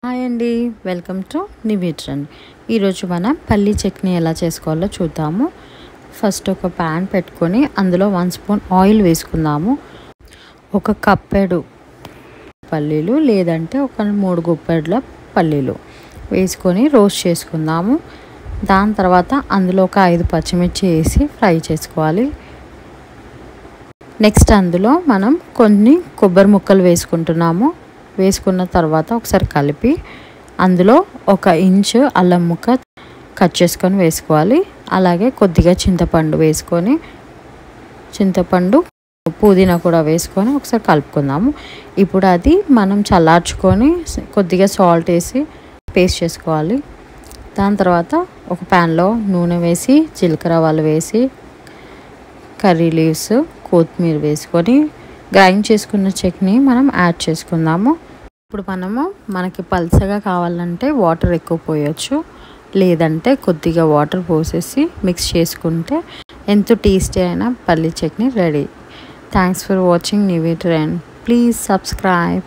Hi అండి, welcome to నివి trend. ఈరోజు మనం పల్లీ చట్నీ ఎలా చేసుకోవాలో చూద్దాము. ఫస్ట్ ఒక ప్యాన్ పెట్టుకొని అందులో 1 స్పూన్ ఆయిల్ వేసుకుందాము. ఒక కప్పెడు పల్లీలు లేదంటే ఒక 3 గుప్పెడుల పల్లీలు వేసుకొని రోస్ట్ చేసుకుందాము. దాని తర్వాత అందులో ఒక 5 పచ్చిమిర్చి వేసి ఫ్రై చేసుకోవాలి. నెక్స్ట్ అందులో మనం కొన్ని కొబ్బరి ముక్కలు వేసుకుంటున్నాము. వేసుకున్న తర్వాత ఒకసారి కలిపి అందులో 1 ఇంచు అల్లం ముక్క కట్ చేసుకొని వేసుకోవాలి. అలాగే కొద్దిగా చింతపండు వేసుకొని పుదీనా కూడా వేసుకొని ఒకసారి కలుపుకుందాము. ఇప్పుడు అది మనం చల్లార్చుకొని కొద్దిగా సాల్ట్ వేసి పేస్ట్ చేసుకోవాలి. దాని తర్వాత ఒక ప్యాన్లో నూనె వేసి జీలకర్ర ఆవాలు వేసి కర్రీ లీవ్స్ కొత్తిమీర వేసుకొని గ్రైండ్ చేసుకున్న చట్నీ మనం యాడ్ చేసుకుందాము. ఇప్పుడు మనకి పల్చగా కావాలంటే వాటర్ ఎక్కువ పోయొచ్చు, లేదంటే కొద్దిగా వాటర్ పోసేసి మిక్స్ చేసుకుంటే ఎంతో టేస్టీ అయిన పల్లీ chutney ready. Thanks for watching నివి trend. Please subscribe.